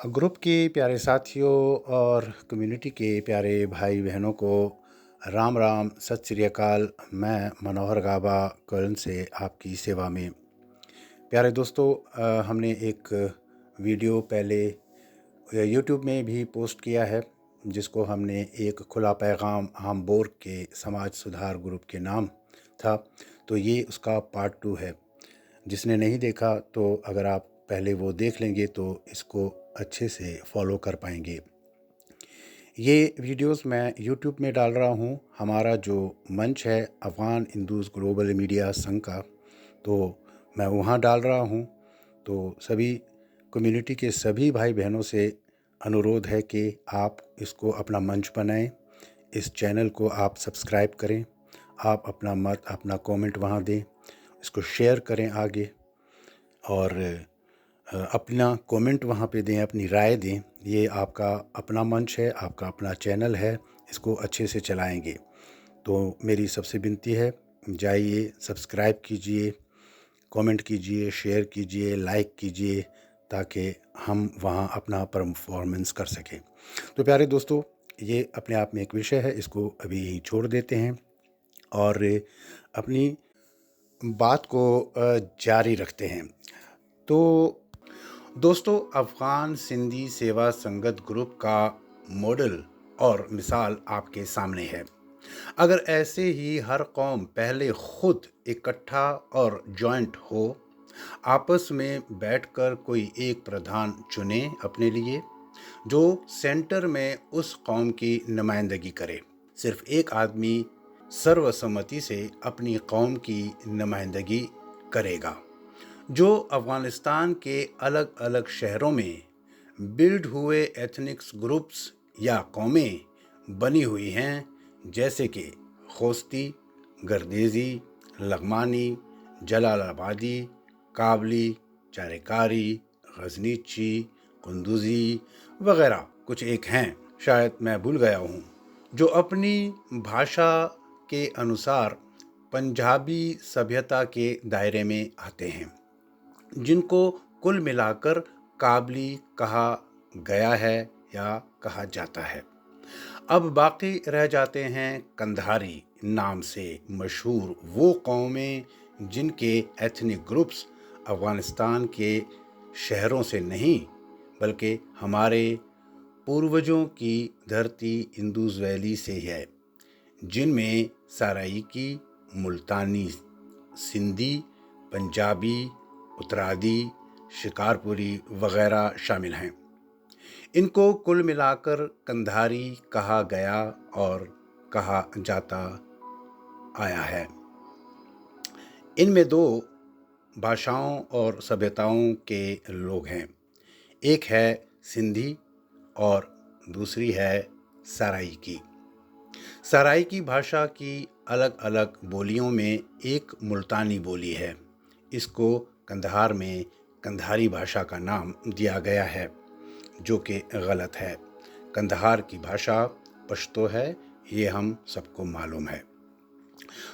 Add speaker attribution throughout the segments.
Speaker 1: Group के प्यारे साथियों और कम्युनिटी के प्यारे भाई बहनों को राम राम, सत श्री अकाल। मैं मनोहर गाबा कर्ण से आपकी सेवा में। प्यारे दोस्तों, हमने एक वीडियो पहले यूट्यूब में भी पोस्ट किया है, जिसको हमने एक खुला पैगाम हम बोर के समाज सुधार ग्रुप के नाम था। तो ये उसका पार्ट 2 है। जिसने नहीं देखा तो अगर आप पहले वो देख लेंगे तो इसको अच्छे से फॉलो कर पाएंगे। ये वीडियोस मैं यूट्यूब में डाल रहा हूँ। हमारा जो मंच है अफ़गान हिंदूज़ ग्लोबल मीडिया संघ का, तो मैं वहाँ डाल रहा हूँ। तो सभी कम्युनिटी के सभी भाई बहनों से अनुरोध है कि आप इसको अपना मंच बनाएं, इस चैनल को आप सब्सक्राइब करें, आप अपना मत, अपना कमेंट वहाँ दें, इसको शेयर करें आगे, और अपना कमेंट वहाँ पे दें, अपनी राय दें। ये आपका अपना मंच है, आपका अपना चैनल है, इसको अच्छे से चलाएंगे। तो मेरी सबसे विनती है, जाइए सब्सक्राइब कीजिए, कमेंट कीजिए, शेयर कीजिए, लाइक कीजिए, ताकि हम वहाँ अपना परफॉर्मेंस कर सकें। तो प्यारे दोस्तों, ये अपने आप में एक विषय है, इसको अभी यहीं छोड़ देते हैं और अपनी बात को जारी रखते हैं। तो दोस्तों, अफ़गान सिंधी सेवा संगत ग्रुप का मॉडल और मिसाल आपके सामने है। अगर ऐसे ही हर कौम पहले खुद इकट्ठा और जॉइंट हो, आपस में बैठकर कोई एक प्रधान चुने अपने लिए, जो सेंटर में उस कौम की नुमाइंदगी करे। सिर्फ एक आदमी सर्वसम्मति से अपनी कौम की नुमाइंदगी करेगा। जो अफ़गानिस्तान के अलग अलग शहरों में बिल्ड हुए एथनिक्स ग्रुप्स या कौमें बनी हुई हैं, जैसे कि खोस्ती, गर्देज़ी, लग़मानी, जलालाबादी, काबली, चारेकारी, गजनीची, कुंदुज़ी वगैरह कुछ एक हैं, शायद मैं भूल गया हूँ, जो अपनी भाषा के अनुसार पंजाबी सभ्यता के दायरे में आते हैं, जिनको कुल मिलाकर काबली कहा गया है या कहा जाता है। अब बाकी रह जाते हैं कंधारी नाम से मशहूर वो कौमें, जिनके एथनिक ग्रुप्स अफ़गानिस्तान के शहरों से नहीं, बल्कि हमारे पूर्वजों की धरती इंदुज़ वैली से है, जिनमें सराइकी, मुल्तानी, सिंधी, पंजाबी, उत्तरादी, शिकारपुरी वगैरह शामिल हैं। इनको कुल मिलाकर कंधारी कहा गया और कहा जाता आया है। इनमें दो भाषाओं और सभ्यताओं के लोग हैं, एक है सिंधी और दूसरी है सराइकी। सराइकी भाषा की अलग अलग बोलियों में एक मुल्तानी बोली है। इसको कंधार में कंधारी भाषा का नाम दिया गया है, जो कि गलत है। कंधार की भाषा पश्तो है, ये हम सबको मालूम है।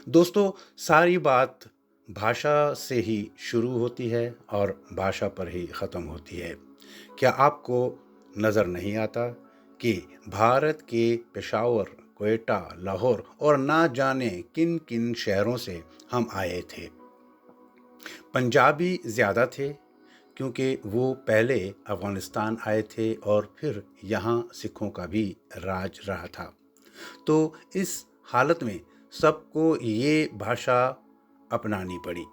Speaker 1: दोस्तों, सारी बात भाषा से ही शुरू होती है और भाषा पर ही ख़त्म होती है। क्या आपको नज़र नहीं आता कि भारत के पेशावर, क्वेटा, लाहौर और ना जाने किन किन शहरों से हम आए थे। पंजाबी ज़्यादा थे, क्योंकि वो पहले अफ़गानिस्तान आए थे और फिर यहाँ सिखों का भी राज रहा था। तो इस हालत में सबको ये भाषा अपनानी पड़ी।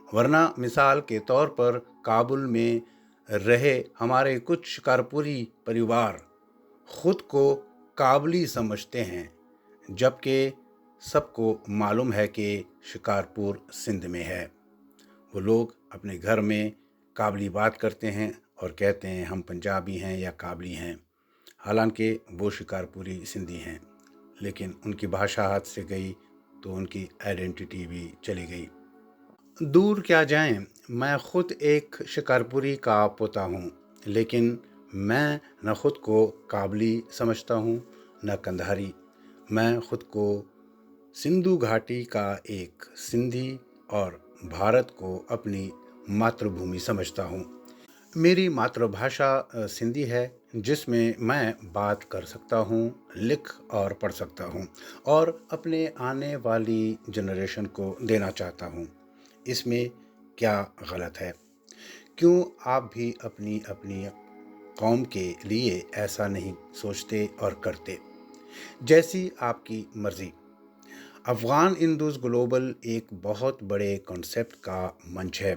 Speaker 1: वरना मिसाल के तौर पर काबुल में रहे हमारे कुछ शिकारपुरी परिवार खुद को काबली समझते हैं, जबकि सबको मालूम है कि शिकारपुर सिंध में है। वो लोग अपने घर में काबली बात करते हैं और कहते हैं हम पंजाबी हैं या काबली हैं, हालांकि वो शिकारपुरी सिंधी हैं। लेकिन उनकी भाषा हाथ से गई तो उनकी आइडेंटिटी भी चली गई। दूर क्या जाएं, मैं खुद एक शिकारपुरी का पोता हूँ, लेकिन मैं न खुद को काबली समझता हूँ न कंधारी। मैं खुद को सिंधु घाटी का एक सिंधी और भारत को अपनी मातृभूमि समझता हूँ। मेरी मातृभाषा सिंधी है, जिसमें मैं बात कर सकता हूँ, लिख और पढ़ सकता हूँ और अपने आने वाली जनरेशन को देना चाहता हूँ। इसमें क्या गलत है? क्यों आप भी अपनी अपनी कौम के लिए ऐसा नहीं सोचते और करते? जैसी आपकी मर्ज़ी। अफ़गान हिंदूज़ ग्लोबल एक बहुत बड़े कॉन्सेप्ट का मंच है।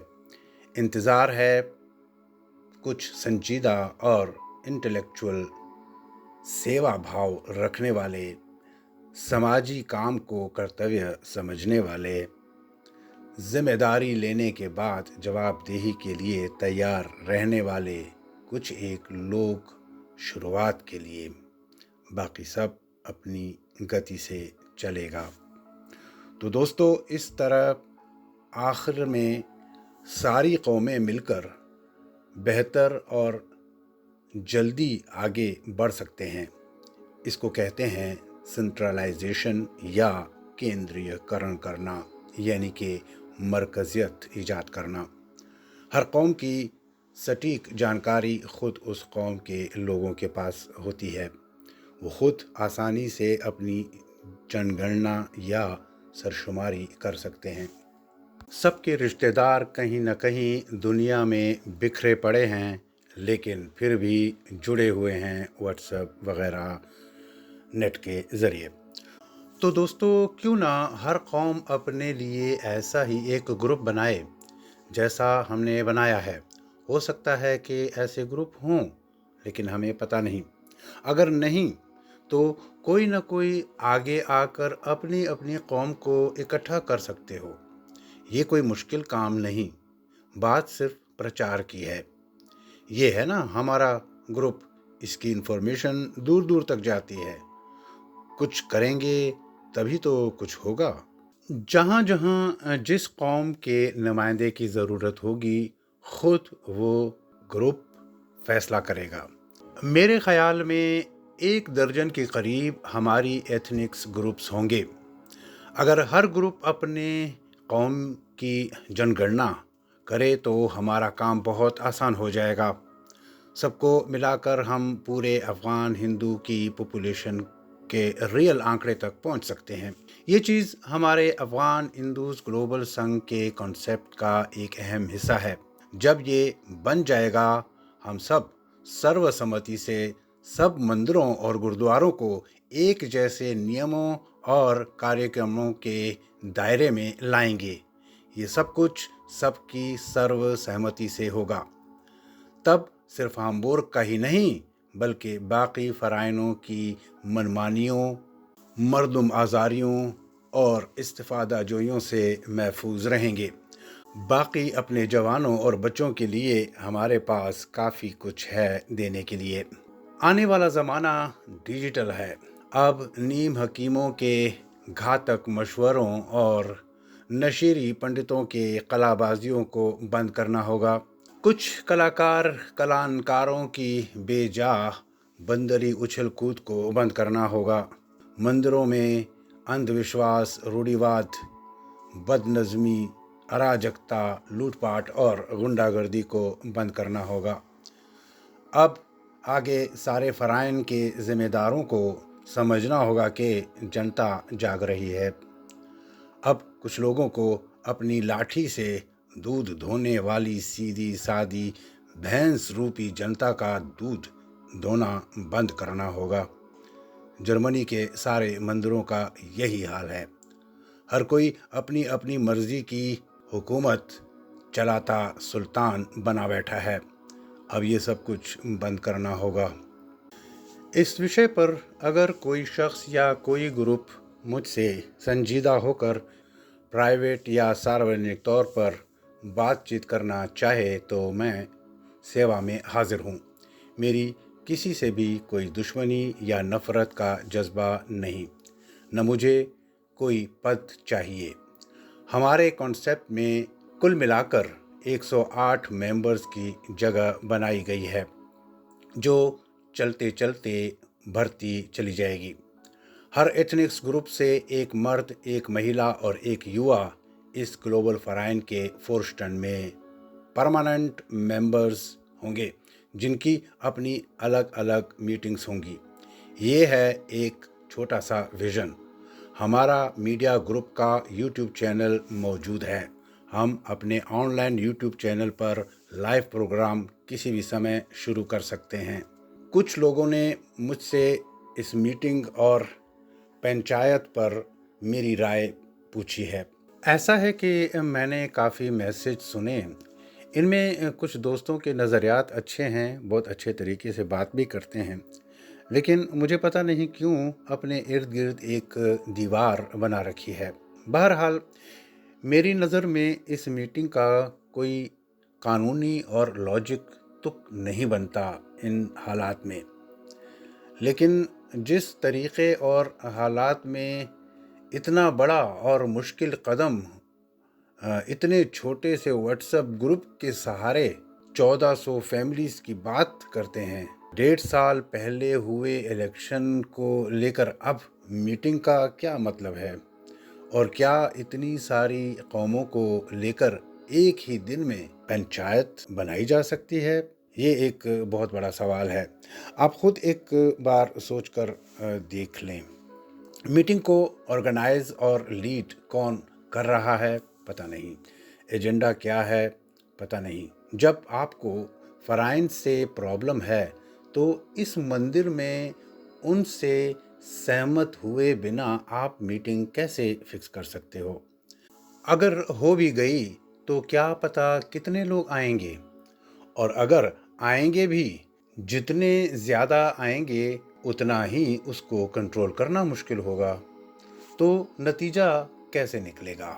Speaker 1: इंतज़ार है कुछ संजीदा और इंटेलेक्चुअल सेवा भाव रखने वाले, समाजी काम को कर्तव्य समझने वाले, जिम्मेदारी लेने के बाद जवाबदेही के लिए तैयार रहने वाले कुछ एक लोग शुरुआत के लिए, बाकी सब अपनी गति से चलेगा। तो दोस्तों, इस तरह आखिर में सारी कौमें मिलकर बेहतर और जल्दी आगे बढ़ सकते हैं। इसको कहते हैं सेंट्रलाइजेशन या केंद्रीयकरण करना, यानी कि मरकज़ियत ईजाद करना। हर कौम की सटीक जानकारी खुद उस कौम के लोगों के पास होती है। वो खुद आसानी से अपनी जनगणना या सरशुमारी कर सकते हैं। सबके रिश्तेदार कहीं न कहीं दुनिया में बिखरे पड़े हैं, लेकिन फिर भी जुड़े हुए हैं व्हाट्सएप वगैरह नेट के ज़रिए। तो दोस्तों, क्यों ना हर कौम अपने लिए ऐसा ही एक ग्रुप बनाए जैसा हमने बनाया है। हो सकता है कि ऐसे ग्रुप हों, लेकिन हमें पता नहीं। अगर नहीं, तो कोई ना कोई आगे आकर अपनी अपनी कौम को इकट्ठा कर सकते हो। ये कोई मुश्किल काम नहीं, बात सिर्फ प्रचार की है। ये है ना हमारा ग्रुप, इसकी इन्फॉर्मेशन दूर दूर तक जाती है। कुछ करेंगे तभी तो कुछ होगा। जहाँ जहाँ जिस कौम के नुमाइंदे की ज़रूरत होगी, खुद वो ग्रुप फैसला करेगा। मेरे ख़्याल में 1 दर्जन के करीब हमारी एथनिक्स ग्रुप्स होंगे। अगर हर ग्रुप अपने कौम की जनगणना करे तो हमारा काम बहुत आसान हो जाएगा। सबको मिलाकर हम पूरे अफ़गान हिंदू की पॉपुलेशन के रियल आंकड़े तक पहुंच सकते हैं। ये चीज़ हमारे अफ़गान हिंदूज़ ग्लोबल संघ के कॉन्सेप्ट का एक अहम हिस्सा है। जब ये बन जाएगा, हम सब सर्वसम्मति से सब मंदिरों और गुरुद्वारों को एक जैसे नियमों और कार्यक्रमों के दायरे में लाएंगे। ये सब कुछ सबकी सर्व सहमति से होगा। तब सिर्फ हाम्बुर्ग का ही नहीं, बल्कि बाकी फ़राइनों की मनमानियों, मर्दुम आज़ारियों और इस्तिफ़ादा जोइयों से महफूज रहेंगे। बाकी अपने जवानों और बच्चों के लिए हमारे पास काफ़ी कुछ है देने के लिए। आने वाला ज़माना डिजिटल है। अब नीम हकीमों के घातक मशवरों और नशीरी पंडितों के कलाबाजियों को बंद करना होगा। कुछ कलाकारों की बेजा बंदरी उछल कूद को बंद करना होगा। मंदिरों में अंधविश्वास, रूढ़िवाद, बदनज़मी, अराजकता, लूटपाट और गुंडागर्दी को बंद करना होगा। अब आगे सारे फ़राइन के ज़िम्मेदारों को समझना होगा कि जनता जाग रही है। अब कुछ लोगों को अपनी लाठी से दूध धोने वाली सीधी सादी भैंस रूपी जनता का दूध धोना बंद करना होगा। जर्मनी के सारे मंदिरों का यही हाल है। हर कोई अपनी अपनी मर्जी की हुकूमत चलाता सुल्तान बना बैठा है। अब ये सब कुछ बंद करना होगा। इस विषय पर अगर कोई शख्स या कोई ग्रुप मुझसे संजीदा होकर प्राइवेट या सार्वजनिक तौर पर बातचीत करना चाहे तो मैं सेवा में हाजिर हूँ। मेरी किसी से भी कोई दुश्मनी या नफ़रत का जज्बा नहीं, न मुझे कोई पद चाहिए। हमारे कॉन्सेप्ट में कुल मिलाकर 108 मेंबर्स की जगह बनाई गई है, जो चलते चलते भरती चली जाएगी। हर एथनिक्स ग्रुप से एक मर्द, एक महिला और एक युवा इस ग्लोबल फ़राइन के फोर्स्टन में परमानेंट मेंबर्स होंगे जिनकी अपनी अलग अलग मीटिंग्स होंगी। ये है एक छोटा सा विज़न। हमारा मीडिया ग्रुप का यूट्यूब चैनल मौजूद है। हम अपने ऑनलाइन यूट्यूब चैनल पर लाइव प्रोग्राम किसी भी समय शुरू कर सकते हैं। कुछ लोगों ने मुझसे इस मीटिंग और पंचायत पर मेरी राय पूछी है। ऐसा है कि मैंने काफ़ी मैसेज सुने। इनमें कुछ दोस्तों के नज़रियात अच्छे हैं, बहुत अच्छे तरीके से बात भी करते हैं, लेकिन मुझे पता नहीं क्यों अपने इर्द गिर्द एक दीवार बना रखी है। बहरहाल मेरी नज़र में इस मीटिंग का कोई कानूनी और लॉजिक तुक नहीं बनता इन हालात में। लेकिन जिस तरीक़े और हालात में इतना बड़ा और मुश्किल कदम इतने छोटे से व्हाट्सएप ग्रुप के सहारे 1400 फैमिलीज़ की बात करते हैं। 1.5 साल पहले हुए इलेक्शन को लेकर अब मीटिंग का क्या मतलब है? और क्या इतनी सारी कौमों को लेकर एक ही दिन में पंचायत बनाई जा सकती है? ये एक बहुत बड़ा सवाल है। आप खुद एक बार सोचकर देख लें। मीटिंग को ऑर्गेनाइज और लीड कौन कर रहा है? पता नहीं। एजेंडा क्या है? पता नहीं। जब आपको फ़राइन से प्रॉब्लम है तो इस मंदिर में उनसे सहमत हुए बिना आप मीटिंग कैसे फिक्स कर सकते हो? अगर हो भी गई तो क्या पता कितने लोग आएंगे, और अगर आएंगे भी, जितने ज़्यादा आएंगे उतना ही उसको कंट्रोल करना मुश्किल होगा। तो नतीजा कैसे निकलेगा?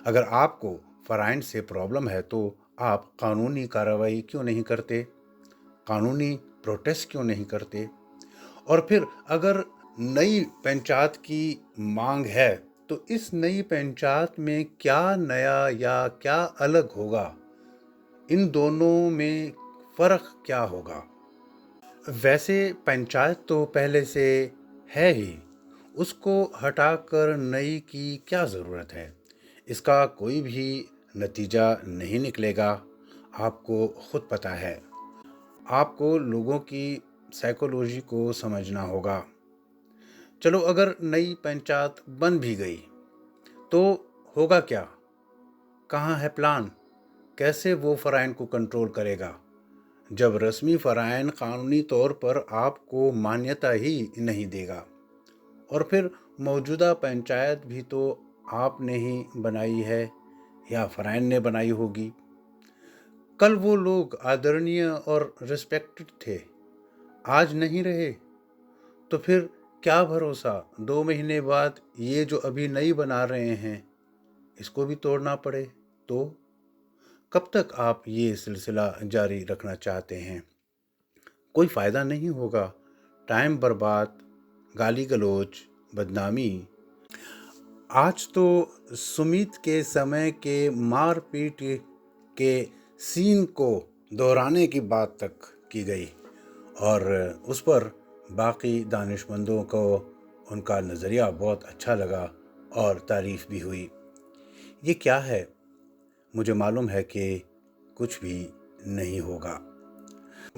Speaker 1: अगर आपको फ़राइन से प्रॉब्लम है तो आप कानूनी कार्रवाई क्यों नहीं करते? कानूनी प्रोटेस्ट क्यों नहीं करते? और फिर अगर नई पंचायत की मांग है तो इस नई पंचायत में क्या नया या क्या अलग होगा? इन दोनों में फ़र्क क्या होगा? वैसे पंचायत तो पहले से है ही, उसको हटाकर नई की क्या ज़रूरत है? इसका कोई भी नतीजा नहीं निकलेगा। आपको खुद पता है। आपको लोगों की साइकोलॉजी को समझना होगा। चलो अगर नई पंचायत बन भी गई तो होगा क्या? कहाँ है प्लान? कैसे वो फ़राइन को कंट्रोल करेगा जब रस्मी फ़राइन कानूनी तौर पर आपको मान्यता ही नहीं देगा? और फिर मौजूदा पंचायत भी तो आपने ही बनाई है या फ़राइन ने बनाई होगी। कल वो लोग आदरणीय और रिस्पेक्टेड थे, आज नहीं रहे। तो फिर क्या भरोसा 2 महीने बाद ये जो अभी नई बना रहे हैं इसको भी तोड़ना पड़े तो? कब तक आप ये सिलसिला जारी रखना चाहते हैं? कोई फ़ायदा नहीं होगा। टाइम बर्बाद, गाली गलौज, बदनामी। आज तो सुमित के समय के मारपीट के सीन को दोहराने की बात तक की गई और उस पर बाकी दानिशमंदों को उनका नज़रिया बहुत अच्छा लगा और तारीफ़ भी हुई। ये क्या है? मुझे मालूम है कि कुछ भी नहीं होगा।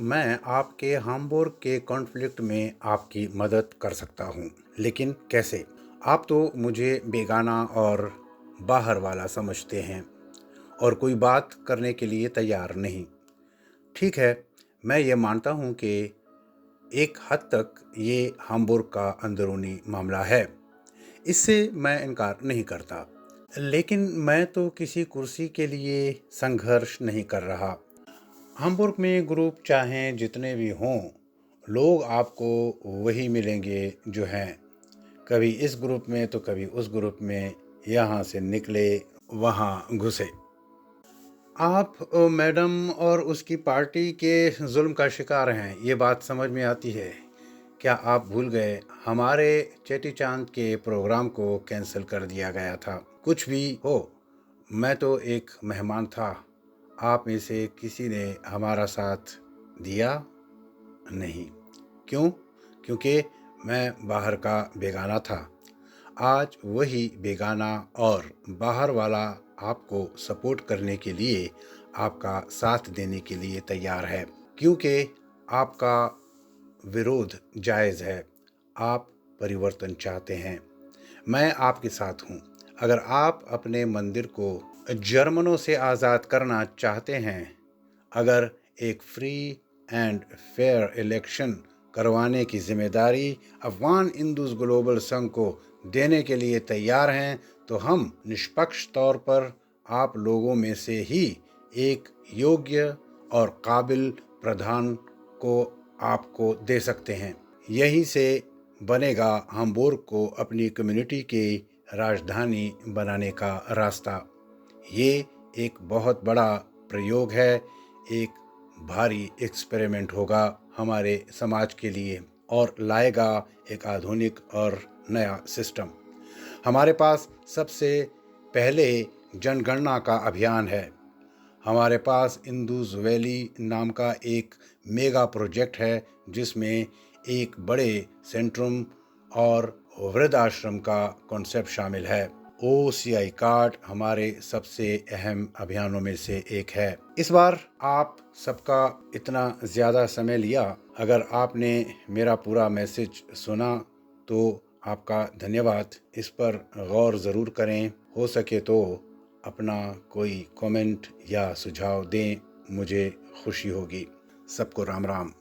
Speaker 1: मैं आपके हाम्बुर्ग के कॉन्फ्लिक्ट में आपकी मदद कर सकता हूँ, लेकिन कैसे? आप तो मुझे बेगाना और बाहर वाला समझते हैं और कोई बात करने के लिए तैयार नहीं। ठीक है, मैं ये मानता हूँ कि एक हद तक ये हाम्बुर्ग का अंदरूनी मामला है, इससे मैं इनकार नहीं करता। लेकिन मैं तो किसी कुर्सी के लिए संघर्ष नहीं कर रहा। हाम्बुर्ग में ग्रुप चाहें जितने भी हों, लोग आपको वही मिलेंगे जो हैं। कभी इस ग्रुप में तो कभी उस ग्रुप में, यहाँ से निकले वहाँ घुसे। आप मैडम और उसकी पार्टी के जुल्म का शिकार हैं, ये बात समझ में आती है। क्या आप भूल गए हमारे चेटी चांद के प्रोग्राम को कैंसिल कर दिया गया था? कुछ भी हो, मैं तो एक मेहमान था। आप में से किसी ने हमारा साथ दिया नहीं। क्यों? क्योंकि मैं बाहर का बेगाना था। आज वही बेगाना और बाहर वाला आपको सपोर्ट करने के लिए आपका साथ देने के लिए तैयार है, क्योंकि आपका विरोध जायज़ है। आप परिवर्तन चाहते हैं, मैं आपके साथ हूँ। अगर आप अपने मंदिर को जर्मनों से आज़ाद करना चाहते हैं, अगर एक फ्री एंड फेयर इलेक्शन करवाने की जिम्मेदारी अफ़गान हिंदूज़ ग्लोबल संघ को देने के लिए तैयार हैं, तो हम निष्पक्ष तौर पर आप लोगों में से ही एक योग्य और काबिल प्रधान को आपको दे सकते हैं। यहीं से बनेगा हाम्बुर्ग को अपनी कम्युनिटी की राजधानी बनाने का रास्ता। ये एक बहुत बड़ा प्रयोग है, एक भारी एक्सपेरिमेंट होगा हमारे समाज के लिए और लाएगा एक आधुनिक और नया सिस्टम। हमारे पास सबसे पहले जनगणना का अभियान है। हमारे पास इंदुज़ वैली नाम का एक मेगा प्रोजेक्ट है, जिसमें एक बड़े सेंट्रम और वृद्धाश्रम का कॉन्सेप्ट शामिल है। OCI कार्ड हमारे सबसे अहम अभियानों में से एक है। इस बार आप सबका इतना ज़्यादा समय लिया। अगर आपने मेरा पूरा मैसेज सुना तो आपका धन्यवाद। इस पर गौर ज़रूर करें। हो सके तो अपना कोई कमेंट या सुझाव दें, मुझे खुशी होगी। सबको राम राम।